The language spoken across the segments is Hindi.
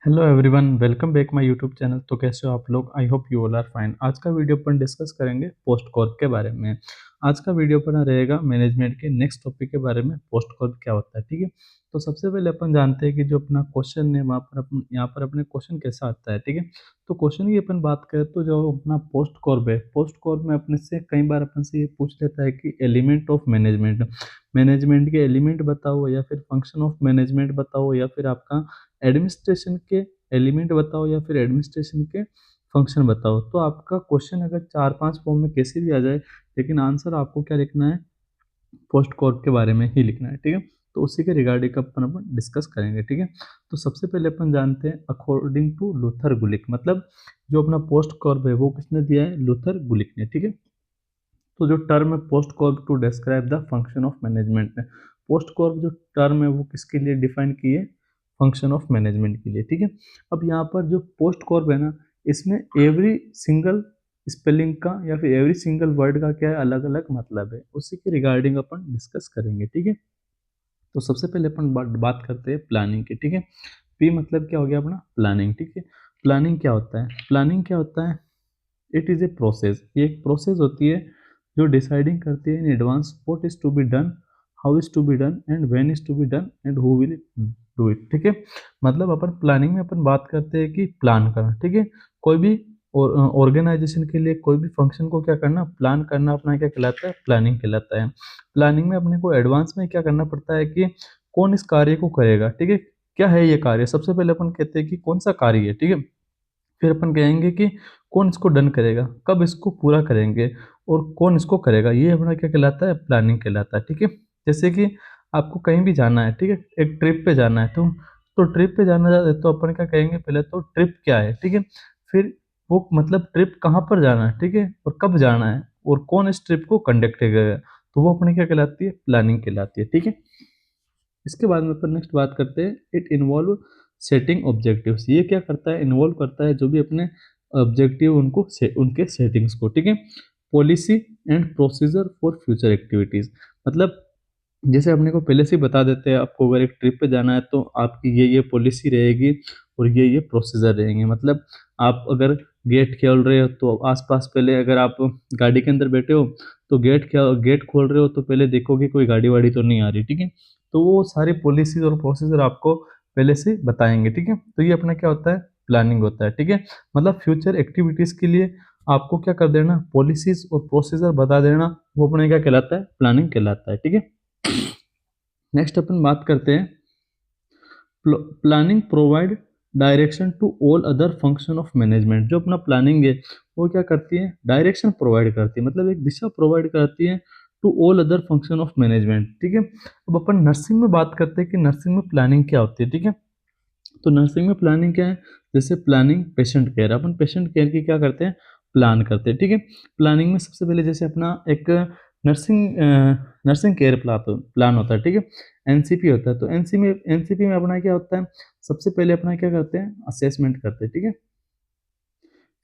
Hello everyone, welcome back my YouTube channel. तो कैसे हो आप लोग? I hope you all are fine. आज का वीडियो अपन डिस्कस करेंगे पोस्ट कॉर्प के बारे में। आज का वीडियो अपना रहेगा मैनेजमेंट के नेक्स्ट टॉपिक के बारे में, पोस्ट कॉर्प क्या होता है। ठीक है, तो सबसे पहले अपन जानते हैं कि जो अपना क्वेश्चन है वहाँ पर अपन यहाँ पर अपने क्वेश्चन कैसा आता है। ठीक है, तो क्वेश्चन की अपन बात करें तो जो अपना पोस्ट कॉर्प है, पोस्ट कॉर्प में अपने से कई बार अपन से ये पूछ लेता है कि एलिमेंट ऑफ मैनेजमेंट, मैनेजमेंट के एलिमेंट बताओ, या फिर फंक्शन ऑफ मैनेजमेंट बताओ, या फिर आपका एडमिनिस्ट्रेशन के एलिमेंट बताओ, या फिर एडमिनिस्ट्रेशन के फंक्शन बताओ। तो आपका क्वेश्चन अगर 4-5 फॉर्म में कैसे भी आ जाए, लेकिन आंसर आपको क्या लिखना है, पोस्ट कॉर्प के बारे में ही लिखना है। ठीक है, तो उसी के रिगार्डिंग अपन डिस्कस करेंगे। ठीक है, तो सबसे पहले अपन जानते हैं अकॉर्डिंग टू लूथर गुलिक, मतलब जो अपना पोस्ट कॉर्प है वो किसने दिया है? लूथर गुलिक ने। ठीक है, तो जो टर्म है POSDCORB to describe the function of management है, पोस्ट कॉर्प जो टर्म है वो किसके लिए डिफाइन की है? फंक्शन ऑफ मैनेजमेंट के लिए। ठीक है, अब यहाँ पर जो पोस्ट कॉर्प है ना, इसमें एवरी सिंगल स्पेलिंग का या फिर एवरी सिंगल वर्ड का क्या है, अलग अलग मतलब है। उसी के रिगार्डिंग अपन डिस्कस करेंगे। ठीक है, तो सबसे पहले अपन बात करते हैं प्लानिंग की। ठीक है, पी मतलब क्या हो गया अपना? प्लानिंग। ठीक है, प्लानिंग क्या होता है? प्लानिंग क्या होता है? इट इज़ ए प्रोसेस, ये एक प्रोसेस होती है जो डिसाइडिंग करती है in advance what is to be done, how is to be done and when is to be done and who will do it. ठीक है, मतलब अपन प्लानिंग में अपन बात करते हैं कि प्लान करना। ठीक है, कोई भी ऑर्गेनाइजेशन के लिए कोई भी फंक्शन को क्या करना, प्लान करना, अपना क्या कहलाता है? प्लानिंग कहलाता है। प्लानिंग में अपने को एडवांस में क्या करना पड़ता है कि कौन इस कार्य को करेगा। ठीक है, क्या है ये कार्य? सबसे पहले अपन कहते हैं कि कौन सा कार्य है। ठीक है, फिर अपन कहेंगे कि कौन इसको डन करेगा, कब इसको पूरा करेंगे, और कौन इसको करेगा। ये अपना क्या कहलाता है? प्लानिंग कहलाता है। ठीक है, जैसे कि आपको कहीं भी जाना है, ठीक है, एक ट्रिप पे जाना है, तो ट्रिप पे जाना है तो अपन क्या कहेंगे? पहले तो ट्रिप क्या है। ठीक है, फिर वो मतलब ट्रिप कहाँ पर जाना है, ठीक है, और कब जाना है, और कौन इस ट्रिप को कंडक्ट करेगा, तो वो अपनी क्या कहलाती है? प्लानिंग कहलाती है। ठीक है, इसके बाद में अपन नेक्स्ट बात करते हैं इट इन्वॉल्व सेटिंग ऑब्जेक्टिव्स। ये क्या करता है? इन्वॉल्व करता है जो भी अपने ऑब्जेक्टिव उनको उनके सेटिंग्स को। ठीक है, policy and procedure for future activities, मतलब जैसे अपने को पहले से ही बता देते हैं, आपको अगर एक ट्रिप पे जाना है तो आपकी ये पॉलिसी रहेगी और ये प्रोसीजर रहेंगे। मतलब आप अगर गेट खोल रहे हो तो आसपास पहले, अगर आप गाड़ी के अंदर बैठे हो तो गेट खोल रहे हो तो पहले देखो कि कोई गाड़ी वाड़ी तो नहीं आ रही। ठीक है, तो वो सारी पॉलिसीज और प्रोसीजर आपको पहले से बताएंगे। ठीक है, तो ये अपना क्या होता है? प्लानिंग होता है। ठीक है, मतलब फ्यूचर एक्टिविटीज के लिए आपको क्या कर देना? पॉलिसीज और प्रोसीजर बता देना, वो अपने क्या कहलाता है? प्लानिंग कहलाता है। ठीक है, नेक्स्ट अपन बात करते हैं planning provide direction to all other function of management. जो अपना प्लानिंग है वो क्या करती है? डायरेक्शन प्रोवाइड करती है, मतलब एक दिशा प्रोवाइड करती है to all other function of management. ठीक है, अब अपन नर्सिंग में बात करते हैं कि नर्सिंग में प्लानिंग क्या होती है। ठीक है, तो नर्सिंग में प्लानिंग क्या है? जैसे प्लानिंग पेशेंट केयर, अपन पेशेंट केयर की क्या करते हैं? प्लान करते हैं। ठीक है, प्लानिंग में सबसे पहले जैसे अपना एक नर्सिंग नर्सिंग केयर प्लान होता है। ठीक है, एनसीपी होता है। तो एनसीपी में अपना क्या होता है? सबसे पहले अपना क्या करते हैं? असेसमेंट करते हैं। ठीक है,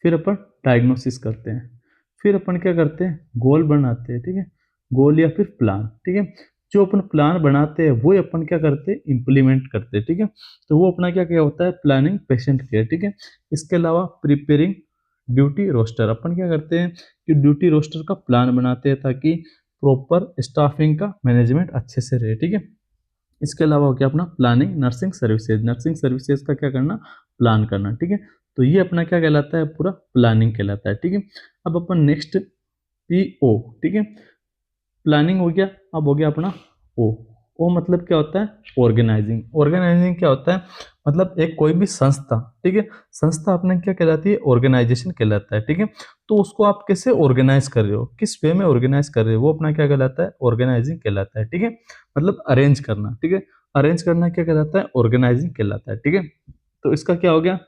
फिर अपन डायग्नोसिस करते हैं, फिर अपन क्या करते हैं? गोल बनाते हैं। ठीक है, गोल या फिर प्लान। ठीक है, जो अपन प्लान बनाते हैं वो अपन क्या करते हैं? इम्प्लीमेंट करते हैं। ठीक है, तो वो अपना क्या क्या होता है? Planning patient care. ठीक है, इसके अलावा प्रिपेयरिंग ड्यूटी रोस्टर, अपन क्या करते हैं कि ड्यूटी रोस्टर का प्लान बनाते हैं ताकि प्रॉपर स्टाफिंग का मैनेजमेंट अच्छे से रहे। ठीक है, इसके अलावा हो गया अपना planning nursing services, nursing services का क्या करना? प्लान करना। ठीक है, तो ये अपना क्या कहलाता है? पूरा प्लानिंग कहलाता है। ठीक है, अब अपन नेक्स्ट पीओ। ठीक है, प्लानिंग हो गया, अब हो गया अपना ओ। ओ मतलब क्या होता है? ऑर्गेनाइजिंग। ऑर्गेनाइजिंग क्या होता है? मतलब एक कोई भी संस्था, ठीक है, संस्था अपने क्या कहलाती है? ऑर्गेनाइजेशन कहलाता है। ठीक है, तो उसको आप कैसे ऑर्गेनाइज कर रहे हो, किस वे में ऑर्गेनाइज कर रहे हो, वो अपना क्या कहलाता है? ऑर्गेनाइजिंग कहलाता है। ठीक है, मतलब अरेंज करना। ठीक है, अरेंज करना क्या कहलाता है? ऑर्गेनाइजिंग कहलाता है। ठीक है, तो इसका क्या हो गया?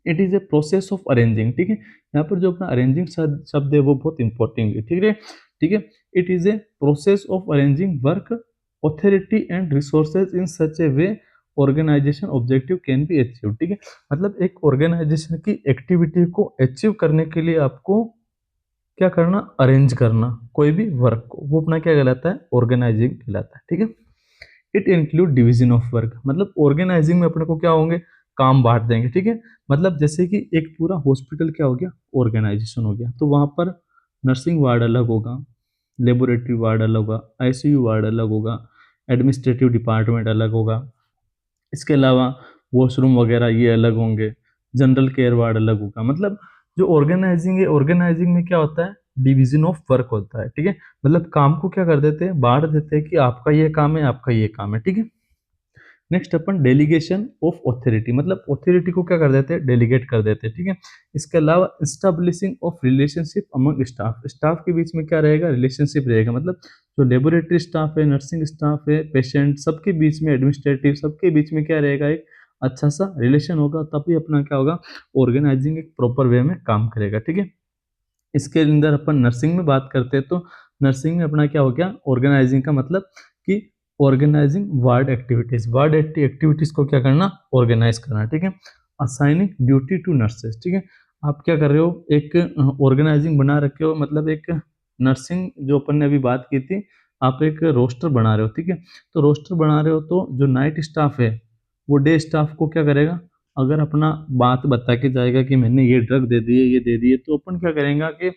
It is a process of arranging. ठीक है, यहाँ पर जो अपना अरेंजिंग शब्द है वो बहुत इंपॉर्टेंट है। ठीक है, ठीक है, it is a process of arranging work authority and resources in such a way organization objective can be achieve. ठीक है, मतलब एक ऑर्गेनाइजेशन की एक्टिविटी को अचीव करने के लिए आपको क्या करना? अरेंज करना कोई भी वर्क को, वो अपना क्या कहलाता है? ऑर्गेनाइजिंग कहलाता है। ठीक है, it include division of work, मतलब ऑर्गेनाइजिंग में अपने को क्या होंगे? काम बांट देंगे, ठीक है। मतलब जैसे कि एक पूरा हॉस्पिटल क्या हो गया, ऑर्गेनाइजेशन हो गया, तो वहाँ पर नर्सिंग वार्ड अलग होगा, लेबोरेटरी वार्ड अलग होगा, आईसीयू वार्ड अलग होगा, एडमिनिस्ट्रेटिव डिपार्टमेंट अलग होगा, इसके अलावा वॉशरूम वगैरह ये अलग होंगे, जनरल केयर वार्ड अलग होगा। मतलब जो ऑर्गेनाइजिंग है, ऑर्गेनाइजिंग में क्या होता है, डिवीजन ऑफ वर्क होता है, ठीक है। मतलब काम को क्या कर देते हैं, बांट देते हैं कि आपका ये काम है, आपका ये काम है, ठीक है। Next upon delegation of authority, मतलब ऑथोरिटी को क्या कर देते हैं, डेलीगेट कर देते हैं, ठीक है। इसके अलावा establishing of relationship among staff, staff के बीच में क्या रहेगा, रिलेशनशिप रहेगा। मतलब जो लेबोरेटरी स्टाफ है, नर्सिंग स्टाफ है, पेशेंट, सबके बीच में, एडमिनिस्ट्रेटिव सबके बीच में क्या रहेगा, एक अच्छा सा रिलेशन होगा, तभी अपना क्या होगा, ऑर्गेनाइजिंग एक प्रॉपर वे में काम करेगा, ठीक है। इसके अंदर अपन नर्सिंग में बात करते हैं तो नर्सिंग में अपना क्या हो गया, ऑर्गेनाइजिंग का मतलब कि organizing ward activities, ward activities को क्या करना, ऑर्गेनाइज करना, ठीक है। असाइनिंग ड्यूटी टू नर्सेज, ठीक है। आप क्या कर रहे हो, एक ऑर्गेनाइजिंग बना रखे हो, मतलब एक नर्सिंग जो अपन ने अभी बात की थी, आप एक रोस्टर बना रहे हो, ठीक है। तो रोस्टर बना रहे हो तो जो नाइट स्टाफ है वो डे स्टाफ को क्या करेगा, अगर अपना बात बता के जाएगा कि मैंने ये ड्रग दे दिए, ये दे दिए, तो अपन क्या करेंगे कि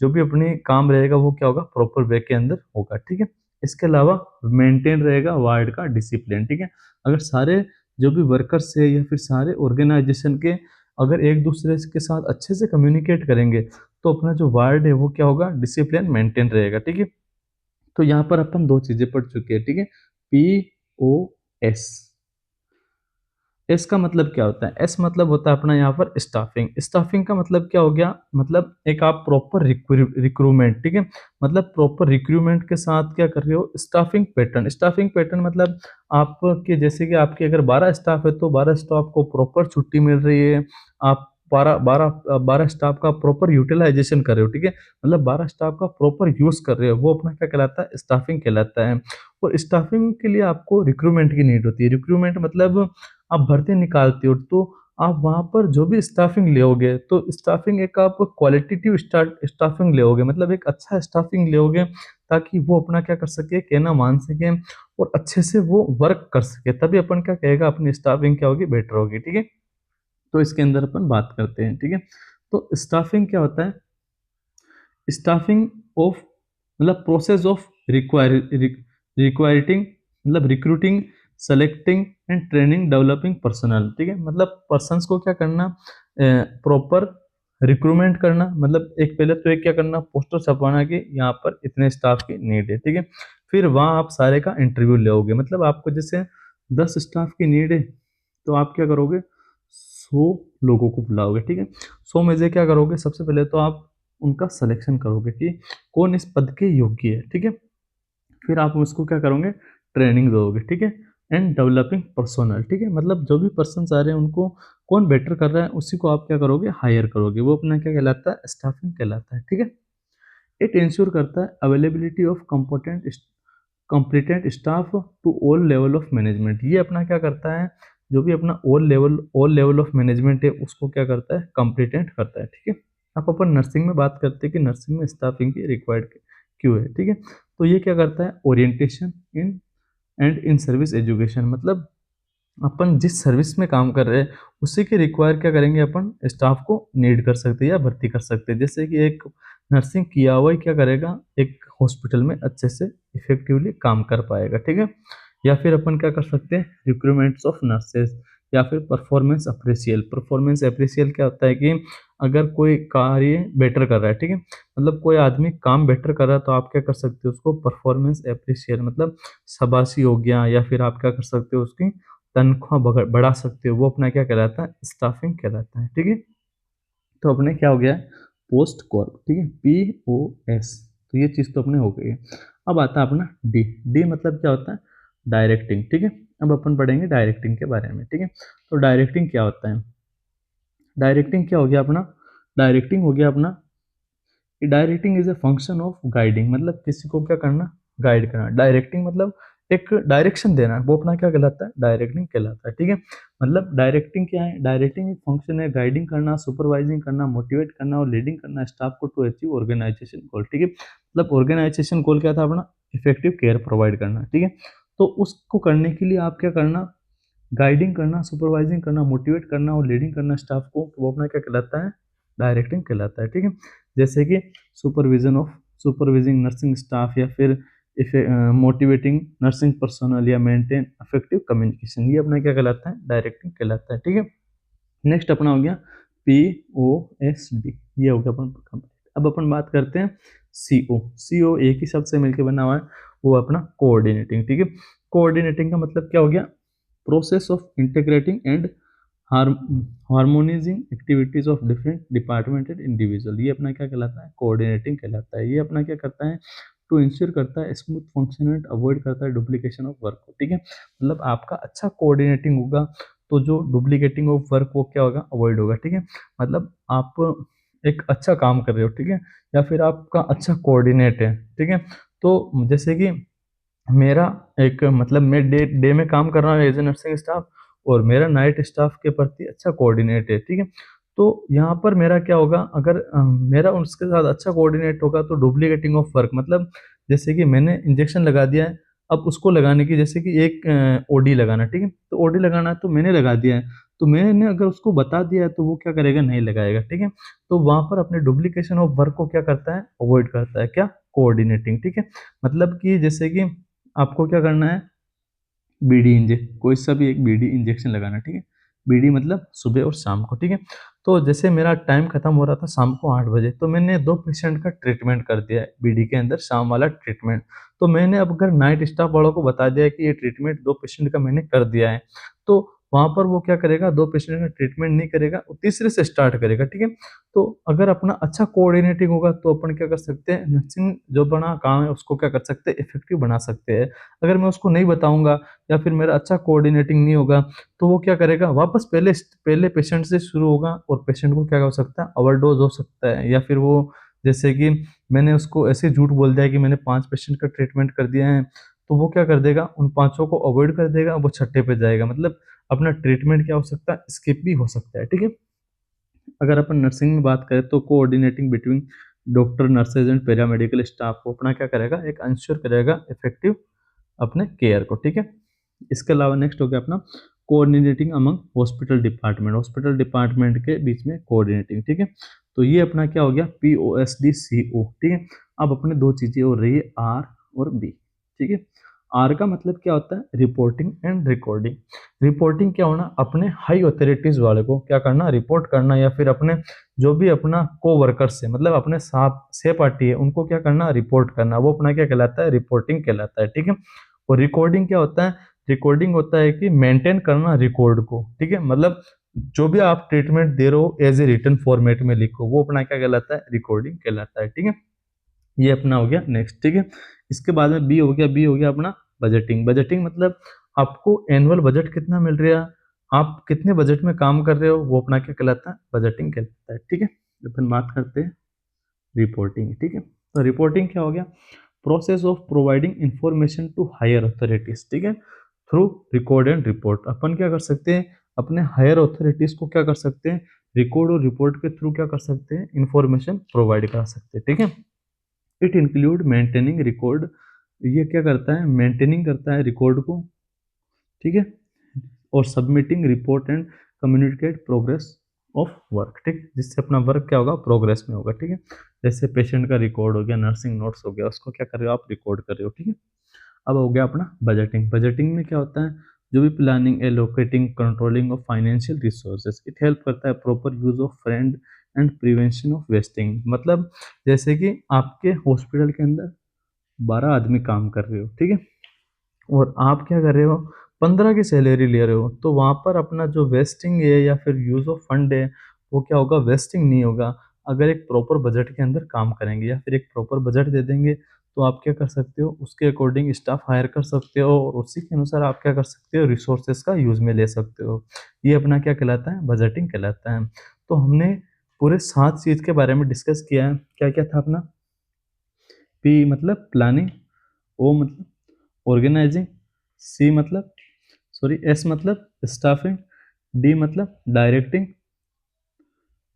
जो भी अपने काम रहेगा वो क्या होगा, प्रॉपर वे के अंदर होगा, ठीक है। इसके अलावा मेंटेन रहेगा वार्ड का डिसिप्लिन, ठीक है। अगर सारे जो भी वर्कर्स है या फिर सारे ऑर्गेनाइजेशन के अगर एक दूसरे के साथ अच्छे से कम्युनिकेट करेंगे तो अपना जो वार्ड है वो क्या होगा, डिसिप्लिन मेंटेन रहेगा, ठीक है। तो यहाँ पर अपन दो चीजें पढ़ चुके हैं, ठीक है। POS, एस का मतलब क्या होता है, एस मतलब होता है अपना यहाँ पर स्टाफिंग। स्टाफिंग का मतलब क्या हो गया, मतलब एक आप प्रॉपर रिक्रूटमेंट, ठीक है। मतलब प्रॉपर रिक्रूटमेंट के साथ क्या कर रहे हो, स्टाफिंग पैटर्न। स्टाफिंग पैटर्न मतलब आपके जैसे कि आपके अगर 12 स्टाफ है तो 12 स्टाफ को प्रॉपर छुट्टी मिल रही है, आप 12 स्टाफ का प्रॉपर यूटिलाइजेशन कर रहे हो, ठीक है। मतलब 12 स्टाफ का प्रॉपर यूज कर रहे हो, वो अपना क्या कहलाता है, स्टाफिंग कहलाता है। और स्टाफिंग के लिए आपको रिक्रूटमेंट की नीड होती है। रिक्रूटमेंट मतलब आप भर्ती निकालते हो तो आप वहाँ पर जो भी स्टाफिंग लेओगे तो स्टाफिंग एक आप क्वालिटेटिव स्टाफिंग लेओगे, मतलब एक अच्छा स्टाफिंग लेओगे ताकि वो अपना क्या कर सके, कहना मान सके और अच्छे से वो वर्क कर सके, तभी अपन क्या कहेगा, अपनी स्टाफिंग क्या होगी, बेटर होगी, ठीक है। तो इसके अंदर अपन बात करते हैं, ठीक है। तो स्टाफिंग क्या होता है, स्टाफिंग ऑफ मतलब प्रोसेस ऑफ रिक्वायरिंग, मतलब recruiting, selecting and training developing personal, ठीक है। मतलब पर्सन्स को क्या करना, प्रॉपर रिक्रूटमेंट करना, मतलब एक पहले तो एक क्या करना, पोस्टर छपवाना कि यहाँ पर इतने स्टाफ की नीड है, ठीक है। फिर वहाँ आप सारे का इंटरव्यू लोगे, मतलब आपको जैसे 10 स्टाफ की नीड है तो आप क्या करोगे, 100 लोगों को बुलाओगे, ठीक है। 100 में से क्या करोगे, सबसे पहले तो आप उनका सिलेक्शन करोगे कि कौन इस पद के योग्य है, ठीक है। फिर आप उसको क्या करोगे, ट्रेनिंग दोगे, ठीक है। एंड डेवलपिंग पर्सनल, ठीक है। मतलब जो भी पर्सन आ रहे हैं उनको कौन बेटर कर रहा है उसी को आप क्या करोगे, हायर करोगे, वो अपना क्या कहलाता है, स्टाफिंग कहलाता है, ठीक है। इट इंश्योर करता है availability of competent staff to all level of management. ये अपना क्या करता है, जो भी अपना ऑल लेवल ऑफ मैनेजमेंट है उसको क्या करता है, कॉम्पिटेंट करता है, ठीक है। अब अपन नर्सिंग में बात करते हैं कि नर्सिंग में स्टाफिंग की रिक्वायर्ड क्यों है, ठीक है। तो ये क्या करता है, orientation in and in service education, मतलब अपन जिस सर्विस में काम कर रहे हैं उसी के रिक्वायर क्या करेंगे, अपन स्टाफ को नीड कर सकते हैं या भर्ती कर सकते हैं। जैसे कि एक नर्सिंग किया हुआ ही क्या करेगा, एक हॉस्पिटल में अच्छे से इफेक्टिवली काम कर पाएगा, ठीक है। या फिर अपन क्या कर सकते हैं, रिक्रूटमेंट्स ऑफ नर्सेज, या फिर परफॉर्मेंस अप्रिशियल। परफॉर्मेंस अप्रिशियल क्या होता है कि अगर कोई कार्य बेटर कर रहा है, ठीक है, मतलब कोई आदमी काम बेटर कर रहा है तो आप क्या कर सकते हो, उसको परफॉर्मेंस अप्रिशियल मतलब शाबाशी हो गया, या फिर आप क्या कर सकते हो, उसकी तनख्वाह बढ़ा सकते हो, वो अपना क्या कहलाता है, स्टाफिंग कहलाता है, ठीक है। तो अपने क्या हो गया है, पोस्ट कॉर्प, ठीक है, POS। तो ये चीज़ तो अपने हो गई है। अब आता है अपना डी। डी मतलब क्या होता है, डायरेक्टिंग, ठीक है। अब अपन पढ़ेंगे डायरेक्टिंग के बारे में, ठीक है। तो डायरेक्टिंग क्या होता है, डायरेक्टिंग क्या हो गया अपना, डायरेक्टिंग हो गया अपना, directing is a function of guiding, मतलब किसी को क्या करना, गाइड करना। डायरेक्टिंग मतलब एक डायरेक्शन देना, वो अपना क्या कहलाता है, डायरेक्टिंग कहलाता है, ठीक है। मतलब डायरेक्टिंग क्या है, डायरेक्टिंग एक फंक्शन है गाइडिंग करना, सुपरवाइजिंग करना, मोटिवेट करना और लीडिंग करना स्टाफ को टू अचीव ऑर्गेनाइजेशन गोल, ठीक है। मतलब ऑर्गेनाइजेशन गोल क्या था अपना, इफेक्टिव केयर प्रोवाइड करना, ठीक है। तो उसको करने के लिए आप क्या करना, गाइडिंग करना, सुपरवाइजिंग करना, मोटिवेट करना और लीडिंग करना स्टाफ को, वो अपना क्या कहलाता है, डायरेक्टिंग कहलाता है। ठीक है, जैसे कि सुपरविजिंग नर्सिंग स्टाफ, या फिर मोटिवेटिंग नर्सिंग पर्सनल, या मेंटेन इफेक्टिव कम्युनिकेशन, ये अपना क्या कहलाता है, डायरेक्टिंग कहलाता है। ठीक है, नेक्स्ट अपना हो गया POSD, ये हो गया अपन। अब अपन बात करते हैं CO एक ही शब्द से मिलकर बना हुआ है, वो अपना कोऑर्डिनेटिंग। ठीक है, कोऑर्डिनेटिंग का मतलब क्या हो गया, process of integrating and harmonising activities of different department and individual, ये अपना क्या कहलाता है, कोऑर्डिनेटिंग कहलाता है। ये अपना क्या करता है, टू इंश्योर करता है स्मूथ फंक्शन एंड अवॉइड करता है डुप्लीकेशन ऑफ वर्क। ठीक है, मतलब आपका अच्छा कोऑर्डिनेटिंग होगा तो जो डुप्लीकेटिंग ऑफ वर्क वो क्या होगा, अवॉइड होगा। ठीक है, मतलब आप एक अच्छा काम कर रहे हो, ठीक है, या फिर आपका अच्छा कोऑर्डिनेट है। ठीक है, तो जैसे कि मेरा एक मतलब मैं डे में काम कर रहा हूँ एज ए नर्सिंग स्टाफ, और मेरा नाइट स्टाफ के प्रति अच्छा कोऑर्डिनेट है। ठीक है, तो यहाँ पर मेरा क्या होगा, अगर मेरा उसके साथ अच्छा कोऑर्डिनेट होगा तो डुप्लीकेटिंग ऑफ वर्क, मतलब जैसे कि मैंने इंजेक्शन लगा दिया है, अब उसको लगाने की, जैसे कि एक OD लगाना, ठीक है, तो OD लगाना है तो मैंने लगा दिया है, तो मैंने अगर उसको बता दिया है तो वो क्या करेगा, नहीं लगाएगा। ठीक है, तो वहां पर अपने डुप्लीकेशन ऑफ वर्क को क्या करता है, अवॉइड करता है, क्या, कोऑर्डिनेटिंग। ठीक है, मतलब कि जैसे कि आपको क्या करना है, बीडी इंजेक्शन, कोई सा भी एक बीडी इंजेक्शन लगाना। ठीक है, बीडी मतलब सुबह और शाम को। ठीक है, तो जैसे मेरा टाइम खत्म हो रहा था शाम को 8 बजे, तो मैंने 2 पेशेंट का ट्रीटमेंट कर दिया है बीडी के अंदर, शाम वाला ट्रीटमेंट। तो मैंने अब अगर नाइट स्टाफ वालों को बता दिया है कि ये ट्रीटमेंट 2 पेशेंट का मैंने कर दिया है, तो वहां पर वो क्या करेगा, 2 पेशेंट का ट्रीटमेंट नहीं करेगा, वो तीसरे से स्टार्ट करेगा। ठीक है, तो अगर अपना अच्छा कोऑर्डिनेटिंग होगा तो अपन क्या कर सकते हैं, नर्सिंग जो बना काम है उसको क्या कर सकते हैं, इफेक्टिव बना सकते हैं। अगर मैं उसको नहीं बताऊंगा या फिर मेरा अच्छा कोऑर्डिनेटिंग नहीं होगा, तो वो क्या करेगा, वापस पहले पहले पेशेंट से शुरू होगा, और पेशेंट को क्या हो सकता है, ओवरडोज हो सकता है, या फिर वो जैसे कि मैंने उसको ऐसे झूठ बोल दिया कि मैंने 5 पेशेंट का ट्रीटमेंट कर दिया है, तो वो क्या कर देगा, उन पांचों को अवॉइड कर देगा, वो छठे पे जाएगा, मतलब अपना ट्रीटमेंट क्या हो सकता है, स्किप भी हो सकता है। ठीक है, अगर अपन नर्सिंग में बात करें तो coordinating between doctor, nurses and paramedical staff को अपना क्या करेगा, एक अंश्योर करेगा इफेक्टिव अपने केयर को। ठीक है, इसके अलावा नेक्स्ट हो गया अपना कोऑर्डिनेटिंग अमंग हॉस्पिटल डिपार्टमेंट के बीच में कोऑर्डिनेटिंग। ठीक है, तो ये अपना क्या हो गया, POSD CO। ठीक है, अब अपने दो चीजें हो रही है, R और B। ठीक है, R का मतलब क्या होता है, रिपोर्टिंग एंड रिकॉर्डिंग। रिपोर्टिंग क्या होना, अपने हाई अथॉरिटीज वाले को क्या करना, रिपोर्ट करना, या फिर अपने जो भी अपना को वर्कर्स है, मतलब अपने साथ से पार्टी है, उनको क्या करना, रिपोर्ट करना, वो अपना क्या कहलाता है, रिपोर्टिंग कहलाता है। ठीक है, और रिकॉर्डिंग क्या होता है, रिकॉर्डिंग होता है कि मेंटेन करना रिकॉर्ड को। ठीक है, मतलब जो भी आप ट्रीटमेंट दे रहे हो एज ए रिटन फॉर्मेट में लिखो, वो अपना क्या कहलाता है, रिकॉर्डिंग कहलाता है। ठीक है, ये अपना हो गया नेक्स्ट। ठीक है, इसके बाद में बी हो गया अपना बजटिंग। बजटिंग मतलब आपको एनुअल बजट कितना मिल रहा है, आप कितने बजट में काम कर रहे हो, वो अपना क्या कहलाता है, बजटिंग कहलाता है। ठीक है, अपन बात करते हैं रिपोर्टिंग। ठीक है, तो रिपोर्टिंग क्या हो गया, process of providing information to higher authorities. ठीक है, थ्रू रिकॉर्ड एंड रिपोर्ट, अपन क्या कर सकते हैं, अपने हायर अथॉरिटीज को क्या कर सकते हैं, रिकॉर्ड और रिपोर्ट के थ्रू क्या कर सकते हैं, इंफॉर्मेशन प्रोवाइड कर सकते हैं। ठीक है, इट इंक्लूड मेंटेनिंग रिकॉर्ड, ये क्या करता है, मेंटेनिंग करता है रिकॉर्ड को। ठीक है, और submitting report and communicate progress of work. ठीक, जिससे अपना वर्क क्या होगा, प्रोग्रेस में होगा। ठीक है, जैसे पेशेंट का रिकॉर्ड हो गया, नर्सिंग नोट्स हो गया, उसको क्या कर रहे हो, आप रिकॉर्ड कर रहे हो। ठीक है, अब हो गया अपना बजटिंग। बजटिंग में क्या होता है, जो भी planning, allocating, controlling of financial resources, it help करता है proper use of fund and prevention of wasting. मतलब जैसे कि आपके हॉस्पिटल के अंदर 12 आदमी काम कर रहे हो, ठीक है, और आप क्या कर रहे हो, 15 की सैलरी ले रहे हो, तो वहां पर अपना जो वेस्टिंग है या फिर यूज ऑफ फंड है, वो क्या होगा, वेस्टिंग नहीं होगा। अगर एक प्रॉपर बजट के अंदर काम करेंगे या फिर एक प्रॉपर बजट दे देंगे, तो आप क्या कर सकते हो, उसके अकॉर्डिंग स्टाफ हायर कर सकते हो, और उसी के अनुसार आप क्या कर सकते हो, रिसोर्सेज का यूज में ले सकते हो। ये अपना क्या कहलाता है, बजटिंग कहलाता है। तो हमने पूरे 7 चीज के बारे में डिस्कस किया है। क्या क्या था अपना, P मतलब प्लानिंग, O मतलब ऑर्गेनाइजिंग, सी मतलब सॉरी एस मतलब स्टाफिंग, डी मतलब डायरेक्टिंग,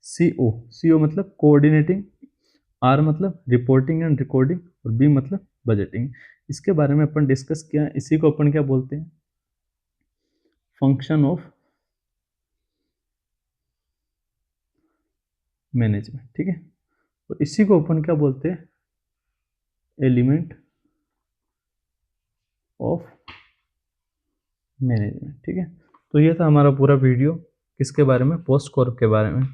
सी ओ मतलब कोऑर्डिनेटिंग, आर मतलब रिपोर्टिंग एंड रिकॉर्डिंग, और बी मतलब बजटिंग। इसके बारे में अपन डिस्कस किया, इसी को अपन क्या बोलते हैं, फंक्शन ऑफ मैनेजमेंट, ठीक है। तो इसी को अपन क्या बोलते हैं, एलिमेंट ऑफ मैनेजमेंट, ठीक है। तो ये था हमारा पूरा वीडियो किसके बारे में, पोस्ट कॉर्प के बारे में।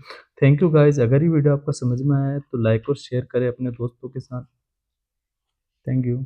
Thank you guys. अगर ये वीडियो आपको समझ में आया है तो लाइक और शेयर करें अपने दोस्तों के साथ। Thank you.